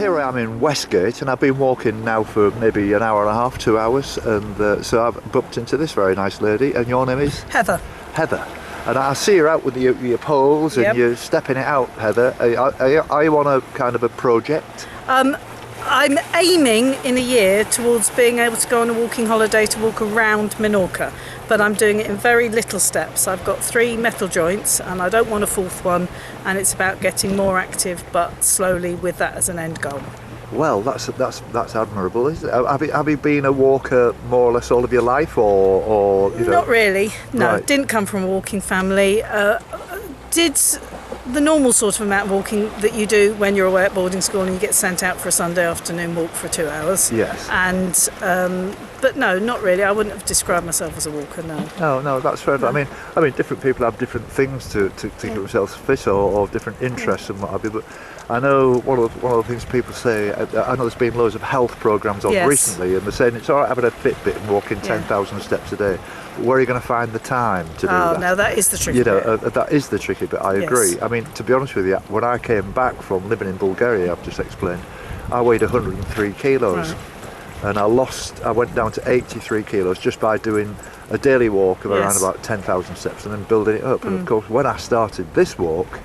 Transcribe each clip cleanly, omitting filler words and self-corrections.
here I am in Westgate, and I've been walking now for maybe an hour and a half, 2 hours, and so I've bumped into this very nice lady. And your name is? Heather. Heather. And I see you out with your poles, and you're stepping it out, Heather. Are you on a kind of a project? I'm aiming in a year towards being able to go on a walking holiday to walk around Menorca, but I'm doing it in very little steps. I've got 3 metal joints and I don't want a 4th one, and it's about getting more active but slowly with that as an end goal. Well, that's admirable, isn't it? Have you been a walker more or less all of your life, or you know? Not really, no. Right. Didn't come from a walking family. Did the normal sort of amount of walking that you do when you're away at boarding school and you get sent out for a Sunday afternoon walk for 2 hours. Yes. And but no, not really. I wouldn't have described myself as a walker. No. No, that's fair. No. I mean, different people have different things to keep themselves fit, or different interests and what have you. But I know one of the things people say. I know there's been loads of health programs on recently, and they're saying it's all right having a Fitbit and walking 10,000 steps a day. Where are you going to find the time to do that? Oh, no, that is the tricky bit. That is the tricky bit, I agree. I mean, to be honest with you, when I came back from living in Bulgaria, I've just explained, I weighed 103 kilos. Right. And I went down to 83 kilos just by doing a daily walk of around about 10,000 steps and then building it up. And of course, when I started this walk,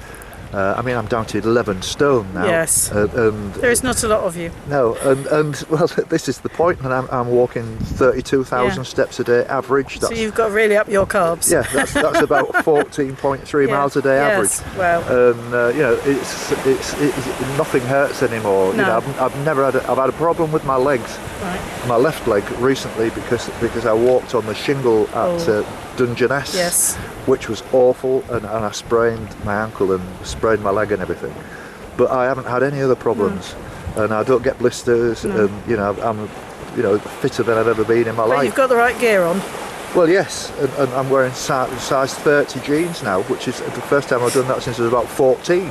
I'm down to 11 stone now. Yes. And there is not a lot of you. No, and well, this is the point. And I'm walking 32,000 steps a day average. So you've got to really up your carbs. Yeah, that's about 14.3 miles a day average. Well. And it's nothing hurts anymore. No. You know, I've had a problem with my legs. Right. My left leg recently because I walked on the shingle at Dungeness, which was awful, and I sprained my ankle and sprained my leg and everything. But I haven't had any other problems, and I don't get blisters, and I'm fitter than I've ever been in my life. But you've got the right gear on. Well, yes, and I'm wearing size 30 jeans now, which is the first time I've done that since I was about 14.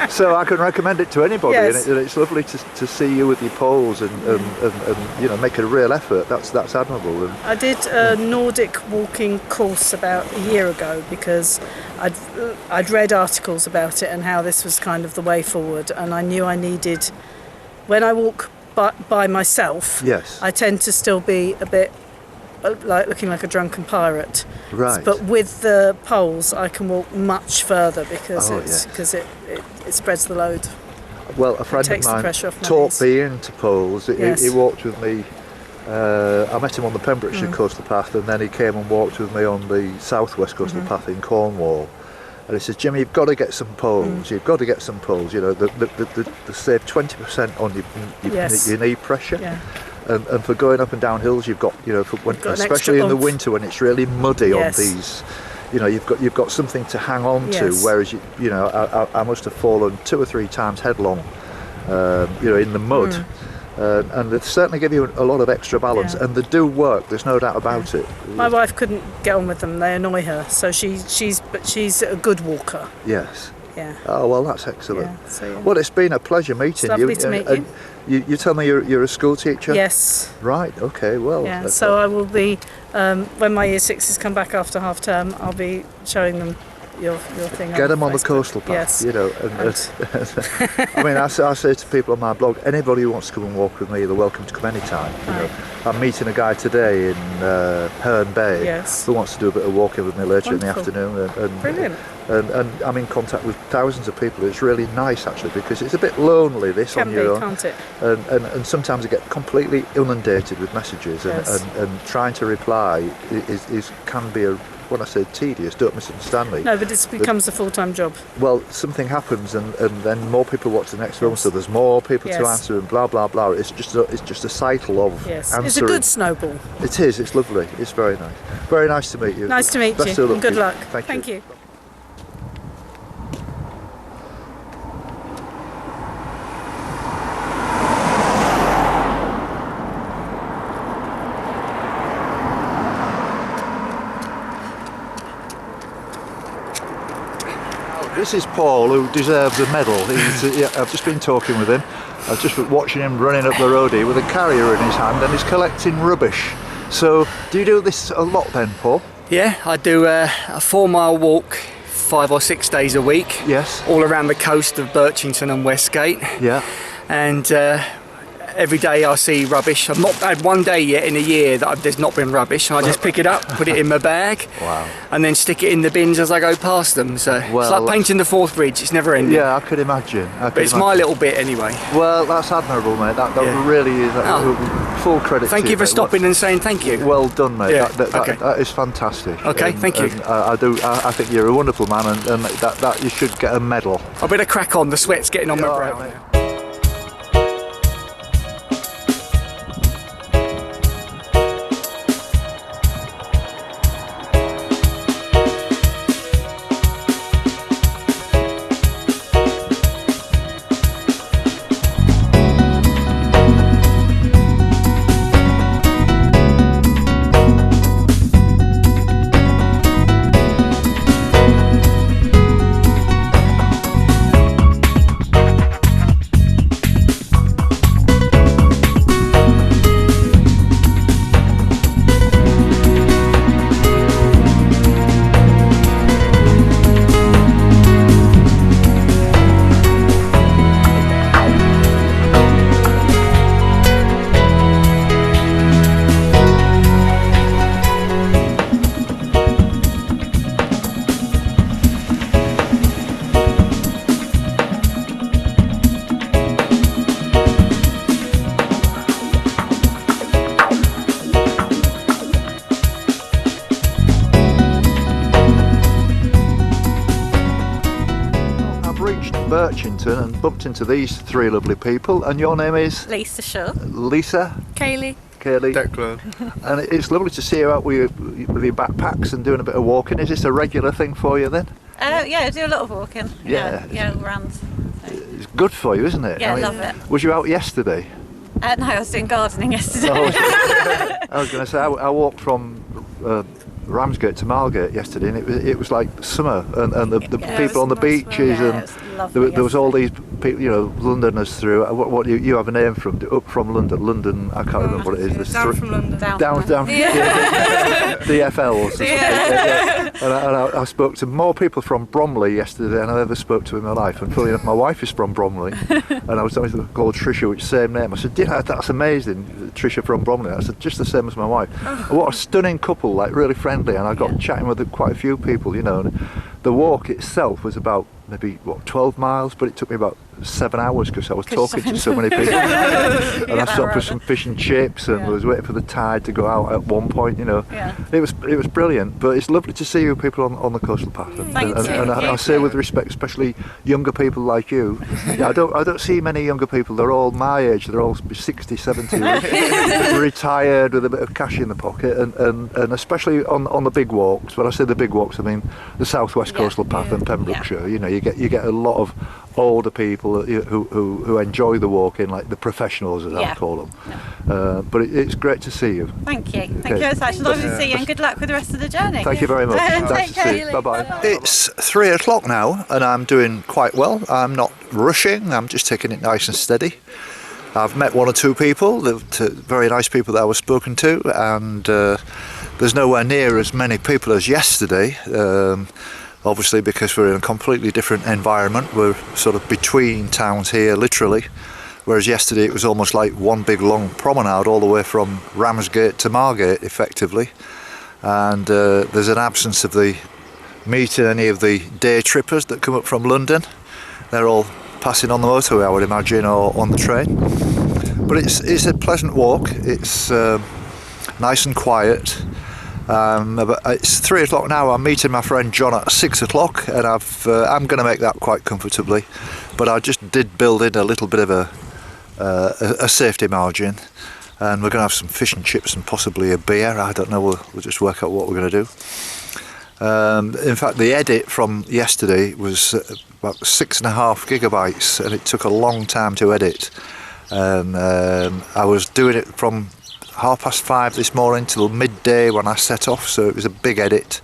So I can recommend it to anybody, and it's lovely to see you with your poles and make a real effort. That's admirable. And I did a Nordic walking course about a year ago because I'd read articles about it and how this was kind of the way forward, and I knew I needed, when I walk by myself, I tend to still be a bit like looking like a drunken pirate. Right. But with the poles, I can walk much further because it spreads the load. Well, a friend of mine taught me into poles. He walked with me. I met him on the Pembrokeshire coastal path, and then he came and walked with me on the southwest coastal path in Cornwall. And he says, Jimmy, you've got to get some poles. You've got to get some poles. You know, they save 20% on your knee pressure. Yeah. And for going up and down hills, you've got, especially in the winter when it's really muddy on these, you've got something to hang on to. Whereas I must have fallen 2 or 3 times headlong, in the mud, and they certainly give you a lot of extra balance, and they do work. There's no doubt about it. My wife couldn't get on with them; they annoy her. So she's a good walker. Yes. Yeah. Oh well, that's excellent. Well, it's been a pleasure meeting you. It's lovely to meet you. You tell me you're a school teacher? Yes. Right, okay, well. Yeah, so I will be, when my year 6s come back after half term, I'll be showing them your thing. Get them on the coastal path, I mean, I say to people on my blog, anybody who wants to come and walk with me, they're welcome to come anytime. I'm meeting a guy today in Herne Bay who wants to do a bit of walking with me later in the afternoon. Brilliant. And I'm in contact with thousands of people. It's really nice actually, because it's a bit lonely on your own. Can't it? And sometimes I get completely inundated with messages, and trying to reply can be when I say tedious, don't misunderstand me. No, but it becomes a full-time job. Well, something happens, and then more people watch the next film, so there's more people to answer, and blah blah blah. It's just a cycle of answering. It's a good snowball. It is. It's lovely. It's very nice. Very nice to meet you. Nice to meet Best you. Of luck. Good luck. Thank you. This is Paul, who deserves a medal. I've just been talking with him. I've just been watching him running up the road here with a carrier in his hand, and he's collecting rubbish. So, do you do this a lot then, Paul? Yeah, I do a 4 mile walk 5 or 6 days a week. Yes. All around the coast of Birchington and Westgate. Yeah. And every day I see rubbish. I've not had one day yet in a year that there's not been rubbish. I just pick it up, put it in my bag, and then stick it in the bins as I go past them. So it's like painting the Forth Bridge. It's never ending. Yeah, I could imagine. But it's my little bit anyway. Well, that's admirable, mate. That really is. Full credit to you. Thank you for stopping and saying thank you. Well done, mate. Yeah. That is fantastic. Okay, thank you. I think you're a wonderful man, and that you should get a medal. I better crack on. The sweat's getting on my brow now. Birchington and bumped into these three lovely people, and your name is? Lisa Shaw. Lisa? Kaylee. Declan. And it's lovely to see you out with your backpacks and doing a bit of walking. Is this a regular thing for you then? Yeah, I do a lot of walking. Yeah. Runs. So. It's good for you, isn't it? Yeah, I love it. Was you out yesterday? No, I was doing gardening yesterday. I was going to say, I walked from Ramsgate to Margate yesterday, and it was like summer, and the people on the beaches, and there was all these people, Londoners through. What you have a name from? Up from London. London, I can't remember what it is. Down from London. Down. DFLs. And I spoke to more people from Bromley yesterday than I ever spoke to in my life. And funny enough, my wife is from Bromley, and I was always called Tricia, which same name. I said, that's amazing, Tricia from Bromley. I said, just the same as my wife. What a stunning couple, like really friendly. And I got chatting with quite a few people, and the walk itself was about maybe 12 miles, but it took me about 7 hours because I was talking to so many people. And I stopped for some fish and chips, and was waiting for the tide to go out at one point. It was brilliant. But it's lovely to see you people on the coastal path, and I say with respect, especially younger people like you. I don't see many younger people. They're all my age. They're all 60, 70, retired with a bit of cash in the pocket, and especially on the big walks. When I say the big walks, I mean the southwest coastal path and Pembrokeshire. You get a lot of older people who enjoy the walking, like the professionals, as I call them. But it's great to see you. Thank you. Thank you very much. Lovely to see you, and good luck with the rest of the journey. Thank you very much. Nice to see you. Bye-bye. It's 3 o'clock now, and I'm doing quite well. I'm not rushing. I'm just taking it nice and steady. I've met one or two people, very nice people that I was spoken to, and there's nowhere near as many people as yesterday. Obviously, because we're in a completely different environment. We're sort of between towns here, literally, whereas yesterday it was almost like one big long promenade all the way from Ramsgate to Margate, effectively. And there's an absence of meeting any of the day trippers that come up from London. They're all passing on the motorway, I would imagine, or on the train. But it's a pleasant walk. It's nice and quiet. It's 3 o'clock now. I'm meeting my friend John at 6 o'clock, and I'm going to make that quite comfortably. But I just did build in a little bit of a safety margin, and we're going to have some fish and chips and possibly a beer. I don't know. We'll just work out what we're going to do. In fact, the edit from yesterday was about 6.5 gigabytes, and it took a long time to edit. I was doing it from 5:30 this morning till midday when I set off, so it was a big edit,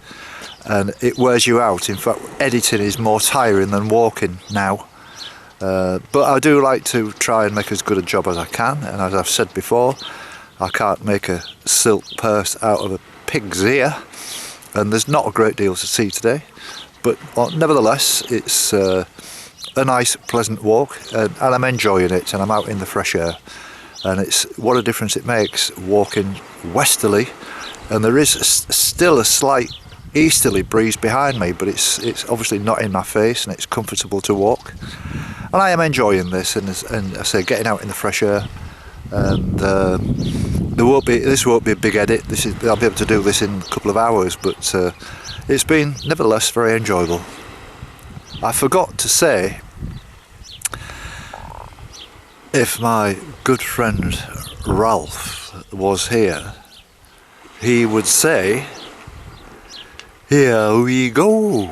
and it wears you out. In fact, editing is more tiring than walking now, but I do like to try and make as good a job as I can, and as I've said before, I can't make a silk purse out of a pig's ear, and there's not a great deal to see today, but nevertheless, it's a nice, pleasant walk, and I'm enjoying it, and I'm out in the fresh air, and it's what a difference it makes walking westerly, and there is still a slight easterly breeze behind me, but it's obviously not in my face, and it's comfortable to walk, and I am enjoying this, and I say getting out in the fresh air, and this won't be a big edit. I'll be able to do this in a couple of hours, but it's been nevertheless very enjoyable. I forgot to say, if my good friend Ralph was here, he would say, "Here we go."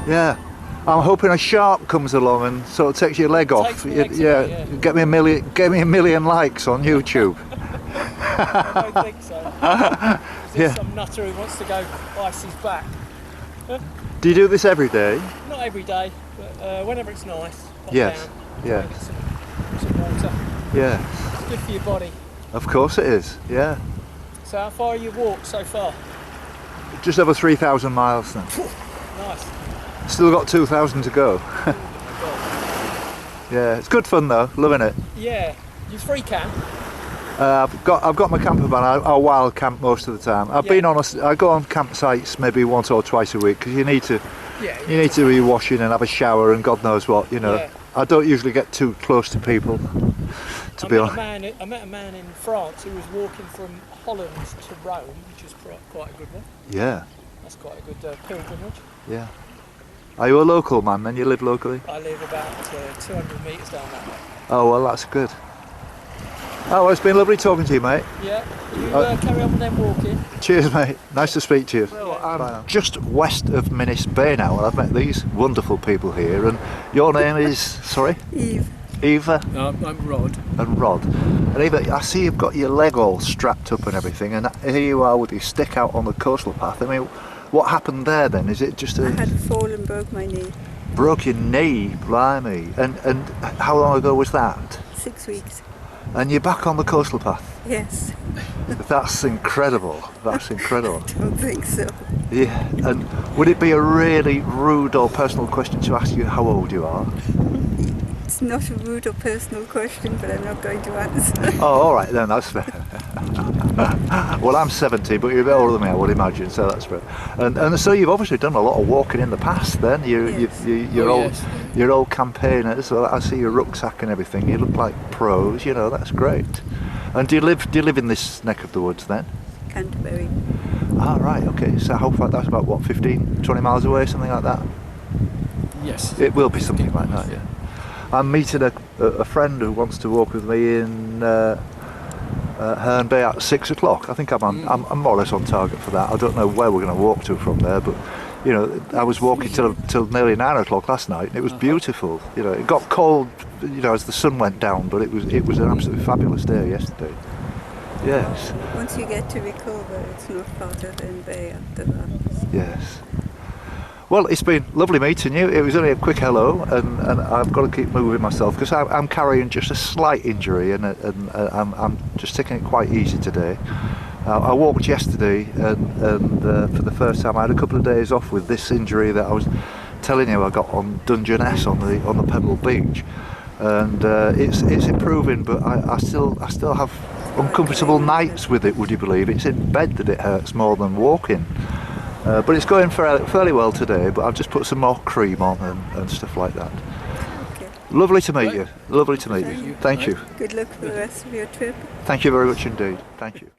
Yeah, I'm hoping a shark comes along and sort of takes your leg off. Yeah, get me a million likes on YouTube. I don't think so. There's some nutter who wants to go ice his back. Do you do this every day? Not every day, but whenever it's nice. Yes. Down, Yeah. Get some water. Yeah. It's good for your body. Of course it is. Yeah. So how far have you walked so far? Just over 3,000 miles then. Nice. Still got 2,000 to go. Yeah, it's good fun though. Loving it. Yeah. Use free camp. I've got my camper van. I wild camp most of the time. I go on campsites maybe once or twice a week because you need to be washing and have a shower and God knows what. You know, Yeah. I don't usually get too close to people. To be honest, I met a man in France who was walking from Holland to Rome, which is quite a good one. Yeah. That's quite a good pilgrimage. Yeah. Are you a local man then? You live locally? I live about 200 metres down that way. Oh well, that's good. Oh, well, it's been lovely talking to you, mate. Yeah. You carry on with them walking. Cheers, mate. Nice to speak to you. Well, I'm just west of Minnis Bay now, and I've met these wonderful people here. And your name is, sorry? Eve. Eva? I'm Rod. And Rod. And Eva, I see you've got your leg all strapped up and everything, and here you are with your stick out on the coastal path. I mean, what happened there then? Is it just I had a fall and broke my knee. Broke your knee, blimey. And how long ago was that? 6 weeks. And you're back on the coastal path? Yes. That's incredible. That's incredible. I don't think so. Yeah. And would it be a really rude or personal question to ask you how old you are? It's not a rude or personal question, but I'm not going to answer. Oh, all right then, that's fair. Well, I'm 70, but you're a bit older than me, I would imagine, so that's fair. And so you've obviously done a lot of walking in the past then. You're old campaigners, so I see your rucksack and everything. You look like pros, you know, that's great. And do you live in this neck of the woods then? Canterbury. Ah, right, okay. So how far, that's about what, 15, 20 miles away, something like that? Yes. It will be something like that, yeah. I'm meeting a friend who wants to walk with me in Herne Bay at 6 o'clock. I think I'm more or less on target for that. I don't know where we're going to walk to from there, but You know, I was walking till nearly 9 o'clock last night, and it was beautiful. You know, it got cold, you know, as the sun went down, but it was an absolutely fabulous day yesterday. Yes. Once you get to recover, it's not farther than bay after that. Yes. Well, it's been lovely meeting you. It was only a quick hello, and I've got to keep moving myself because I'm carrying just a slight injury, and I'm just taking it quite easy today. I walked yesterday, and for the first time I had a couple of days off with this injury that I was telling you I got on Dungeness on the Pebble Beach, and it's improving, but I still have uncomfortable nights with it. Would you believe it's in bed that it hurts more than walking? But it's going fairly well today, but I've just put some more cream on and stuff like that. Okay. Lovely to meet you. Lovely to meet you. Thank you. Good luck for the rest of your trip. Thank you very much indeed. Thank you.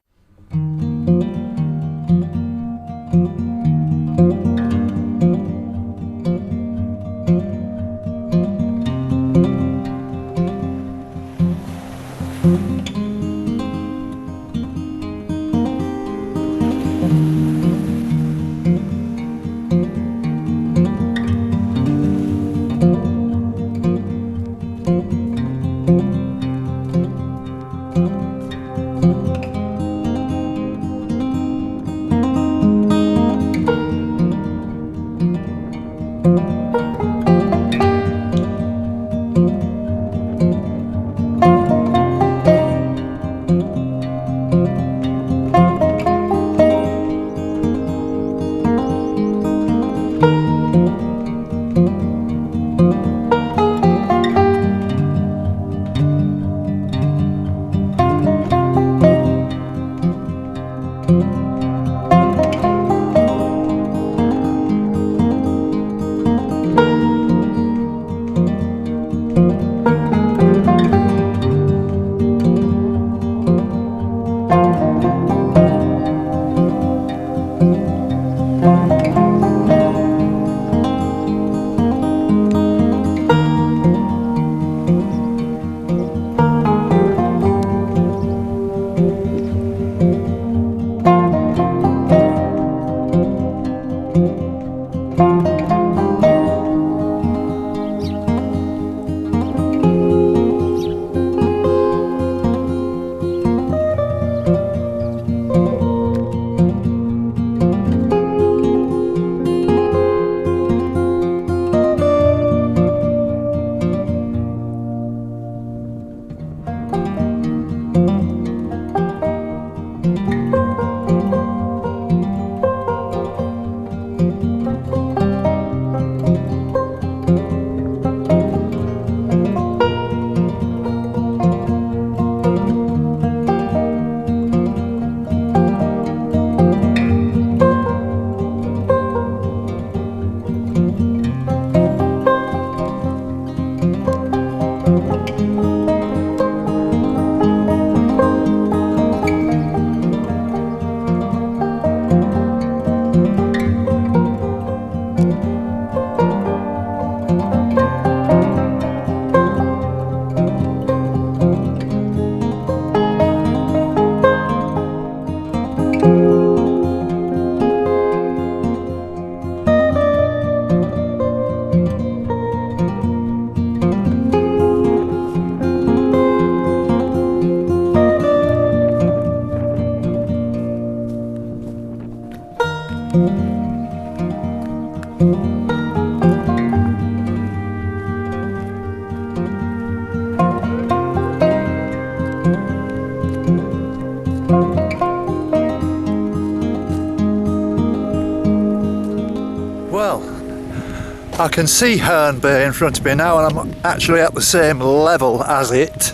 I can see Herne Bay in front of me now, and I'm actually at the same level as it.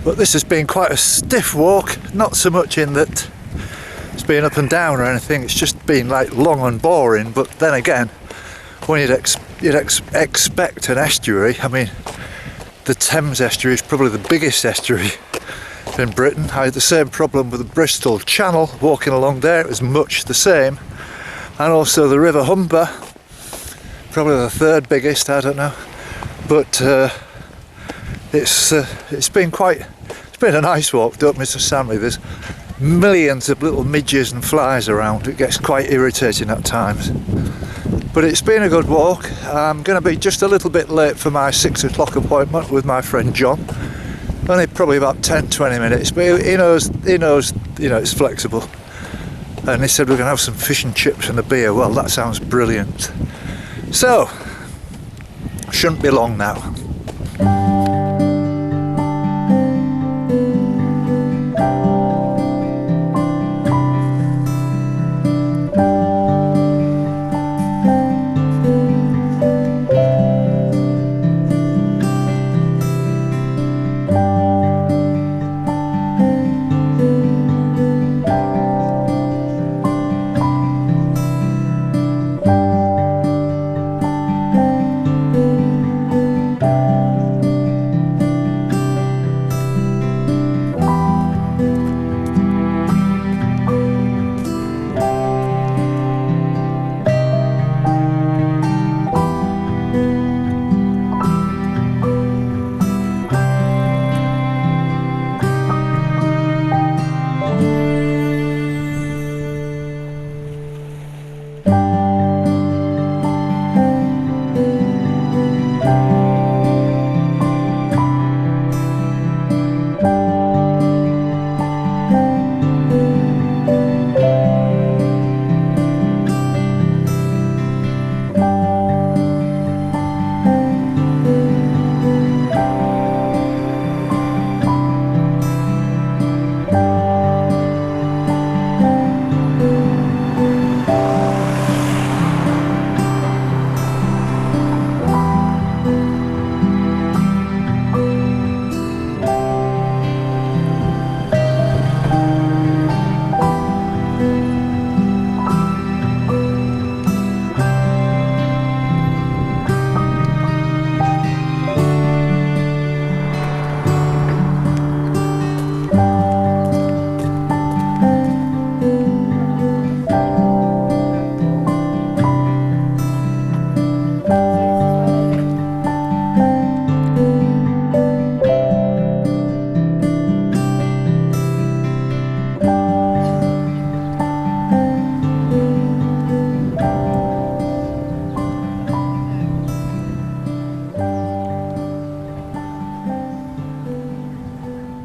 But this has been quite a stiff walk, not so much in that it's been up and down or anything, it's just been like long and boring. But then again, when you'd expect an estuary, I mean, the Thames estuary is probably the biggest estuary in Britain. I had the same problem with the Bristol Channel, walking along there, it was much the same. And also the River Humber, probably the third biggest, I don't know. But it's been a nice walk, don't Mr. Stanley? There's millions of little midges and flies around. It gets quite irritating at times. But it's been a good walk. I'm going to be just a little bit late for my 6 o'clock appointment with my friend John. Only probably about 10-20 minutes, but he knows, it's flexible. And he said we're going to have some fish and chips and a beer. Well, that sounds brilliant. So, shouldn't be long now.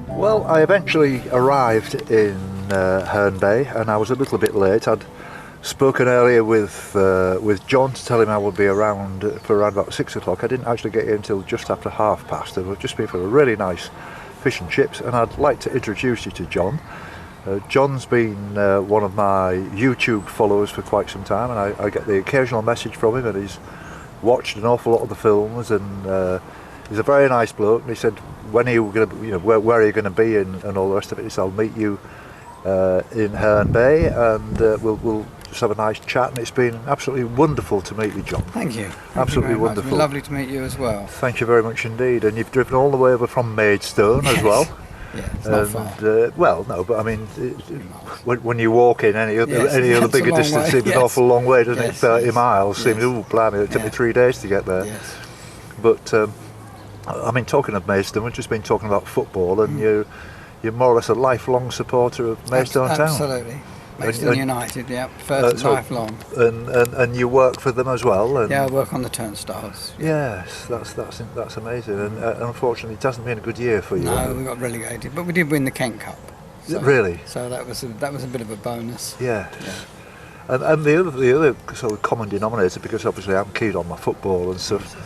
Well, I eventually arrived in Herne Bay, and I was a little bit late. I'd spoken earlier with John to tell him I would be around for around about 6 o'clock. I didn't actually get here until just after 1:30. It would just been for a really nice fish and chips, and I'd like to introduce you to John. John's been one of my YouTube followers for quite some time, and I get the occasional message from him, and he's watched an awful lot of the films, and he's a very nice bloke. And he said, when are you going to, where are you going to be, and all the rest of it. He said, I'll meet you in Herne Bay, and we'll just have a nice chat. And it's been absolutely wonderful to meet you, John. Thank you. Absolutely wonderful. It's been lovely to meet you as well. Thank you very much indeed. And you've driven all the way over from Maidstone as well. Yeah, it's not far. Well, no, but I mean, when you walk in any other bigger distance, seems an awful long way, doesn't it? 30 miles seems, blimey, it took me 3 days to get there. Yes. But I mean, talking of Maidstone, we've just been talking about football, and you're more or less a lifelong supporter of Maidstone Town. Absolutely. Maidstone United, yeah, first lifelong. And you work for them as well? And I work on the turnstiles. Yes, that's amazing. And unfortunately, it hasn't been a good year for you. No, we got relegated, but we did win the Kent Cup. So, really? So that was a bit of a bonus. Yes. Yeah. And the other sort of common denominator, because obviously I'm keen on my football and stuff,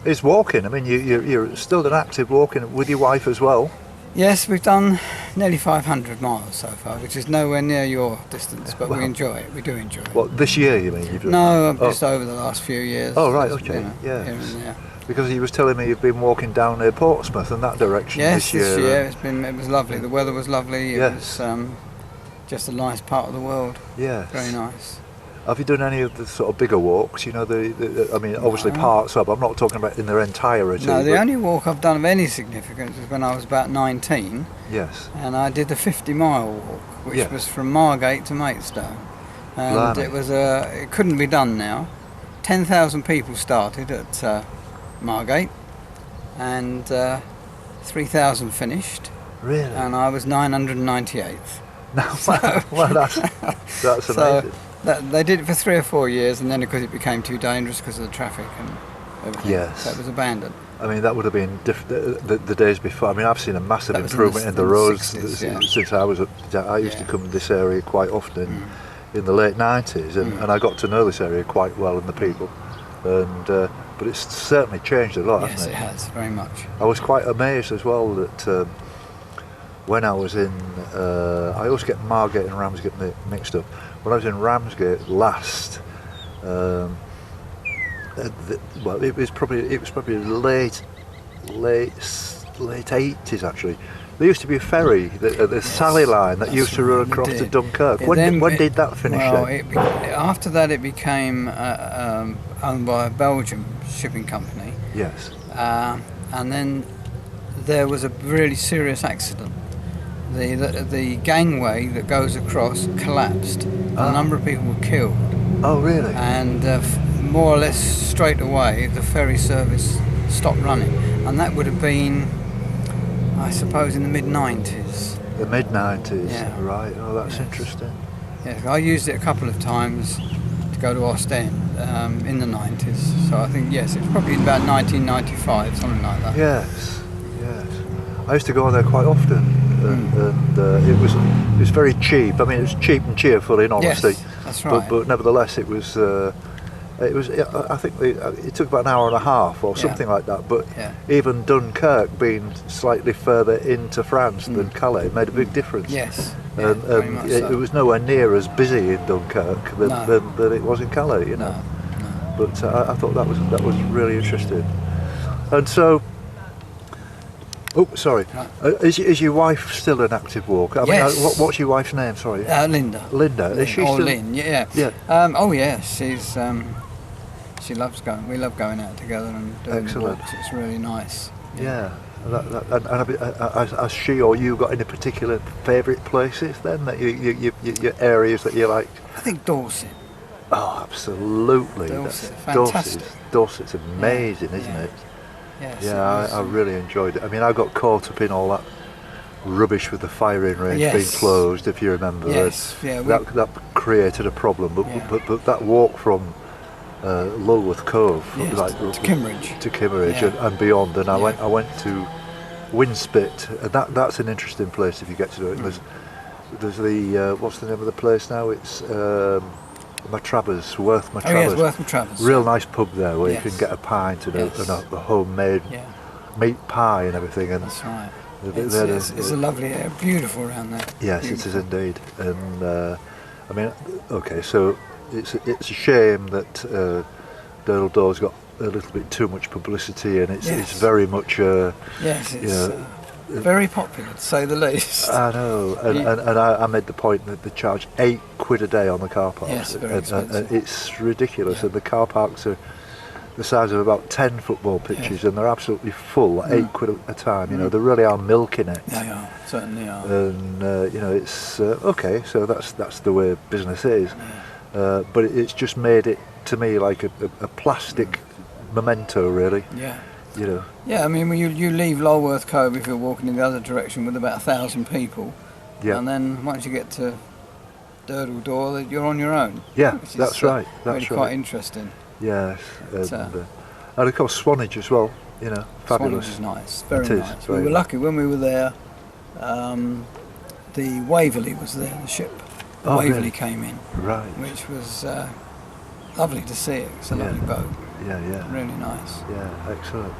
is walking. I mean, you're still an active walking with your wife as well. Yes, we've done nearly 500 miles so far, which is nowhere near your distance, but we enjoy it. We do enjoy it. What, this year you mean? You've done? No, just over the last few years. Oh, right, okay. Here and there. Because he was telling me you've been walking down near Portsmouth and that direction this year. Yes, this year it was lovely. The weather was lovely. It was just a nice part of the world. Yes. Very nice. Have you done any of the sort of bigger walks? I mean, obviously parts of. I'm not talking about in their entirety. No, the only walk I've done of any significance was when I was about 19. Yes. And I did the 50-mile walk, which was from Margate to Maidstone. And it couldn't be done now. 10,000 people started at Margate, and 3,000 finished. Really? And I was 998th. Well, that's amazing. They did it for 3 or 4 years, and then because it became too dangerous because of the traffic and everything, yes, so it was abandoned. I mean, that would have been the days before. I mean, I've seen a massive improvement in the roads 60s, since I was I used to come to this area quite often in the late 90s, and I got to know this area quite well and the people, and but it's certainly changed a lot, hasn't it? Yes, it has, very much. I was quite amazed as well that when I was in, I always get Margate and Ramsgate mixed up. When I was in Ramsgate last, well, it was probably late 80s actually. There used to be a ferry, the Sally line, that used to run across to Dunkirk. When did that finish? Well, after that it became owned by a Belgian shipping company. Yes. And then there was a really serious accident. The gangway that goes across collapsed. A number of people were killed. Oh, really? And more or less straight away the ferry service stopped running, and that would have been, I suppose, in the mid-90s. The mid-90s, yeah. Right. Oh, that's interesting. Yeah, I used it a couple of times to go to Ostend in the 90s, so I think, yes, it's probably about 1995, something like that. Yes. I used to go on there quite often, and it was very cheap. I mean, it was cheap and cheerful, in honesty. Yes, that's right. But nevertheless, it was. I think it took about an hour and a half or something like that. But even Dunkirk, being slightly further into France than Calais, made a big difference. Yes. And it was nowhere near as busy in Dunkirk than it was in Calais. You know. No. But I thought that was really interesting. And so. Oh, sorry. Is your wife still an active walker? Yes. Mean, what's your wife's name? Sorry. Linda. Linda. Is she still? Lynn. Yeah. Oh, yeah. She's. She loves going. We love going out together and doing walks. It's really nice. Yeah. And has she or you got any particular favourite places then that your areas that you like? I think Dorset. Oh, absolutely. Dorset. Fantastic. Dorset's amazing, isn't it? Yes, I really enjoyed it. I mean, I got caught up in all that rubbish with the firing range being closed, if you remember. Yes, that created a problem. But that walk from Lulworth Cove, to Kimmeridge, and beyond, and I went to Winspit, and that's an interesting place if you get to do it. There's the what's the name of the place now? It's Matravers, Worth Matravers. Oh yes, Worth Matravers. Real nice pub there where you can get a pint and a homemade meat pie and everything. And that's right. It's a lovely area, beautiful around there. Yes, it is indeed. And I mean, okay, so it's a shame that Durdle Door's got a little bit too much publicity, and it's very much very popular, to say the least. I know, and I made the point that they charge £8 a day on the car parks. Yes, very expensive. It's ridiculous, and the car parks are the size of about 10 football pitches, and they're absolutely full, £8 a time. You know, they really are milking it. They are, certainly are. And it's okay. So that's the way business is. But it's just made it to me like a plastic memento, really. Yeah. You know. Yeah, I mean, when you leave Lulworth Cove, if you're walking in the other direction with about 1,000 people, and then once you get to Durdle Door, you're on your own. Yeah, that's right. That's really quite interesting. Yes, and of course Swanage as well. You know, fabulous. Swanage is nice, very nice. We were lucky when we were there. The Waverley was there, the ship. The Waverley came in, right, which was lovely to see. It's a lovely boat. Yeah. Really nice. Yeah, excellent.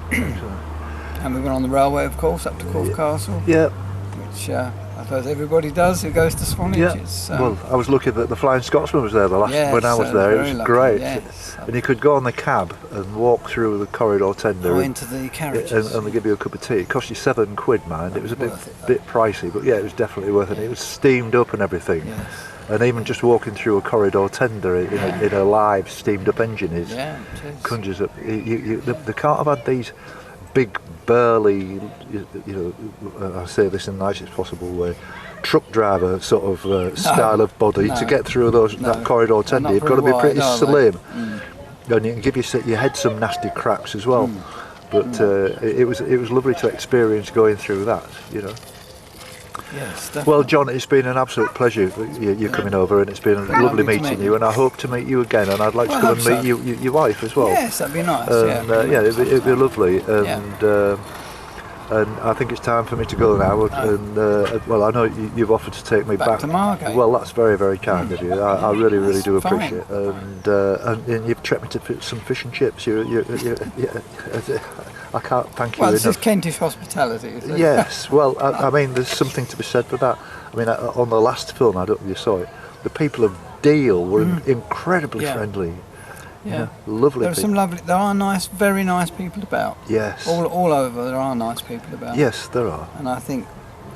And we went on the railway, of course, up to Corfe Castle. Yeah. Which I suppose everybody does who goes to Swanage. Yeah. Well, I was lucky that the Flying Scotsman was there when I was there. It was great. Yes. And you could go on the cab and walk through the corridor tender into the carriages. And they give you a cup of tea. It cost you £7, mind. It was a bit pricey, but yeah, it was definitely worth it. It was steamed up and everything. Yes. And even just walking through a corridor tender in a live steamed up engine conjures up. They can't have had these big burly, I say this in the nicest possible way, truck driver sort of style of body to get through that corridor tender. You've got to be pretty slim, and you can give your head some nasty cracks as well. But it was lovely to experience going through that, you know. Yes, definitely. Well, John, it's been an absolute pleasure you coming over, and it's been lovely meeting you, and I hope to meet you again, and I'd like to come and meet your wife as well. Yes, that'd be nice. It'd be lovely, and I think it's time for me to go now. And well, I know you've offered to take me back to Margate. Well, that's very, very kind of you. I really do appreciate it. And you've treated me to some fish and chips. I can't thank you enough. This is Kentish hospitality, is it? Yes, well, I mean, there's something to be said for that. I mean, on the last film, I don't know if you saw it, the people of Deal were incredibly friendly. Yeah, lovely. There are nice, very nice people about. Yes. All over, there are nice people about. Yes, there are. And I think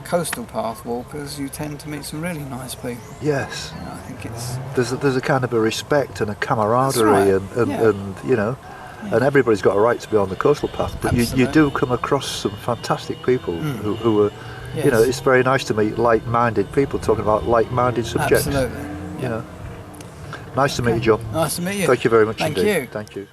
coastal path walkers, you tend to meet some really nice people. Yes. And I think it's there's a kind of a respect and a camaraderie, and you know. And everybody's got a right to be on the coastal path, but you do come across some fantastic people who are, you know, it's very nice to meet like-minded people talking about like-minded subjects. Absolutely. You know. Nice to meet you, John. Nice to meet you. Thank you very much Thank indeed. you. Thank you.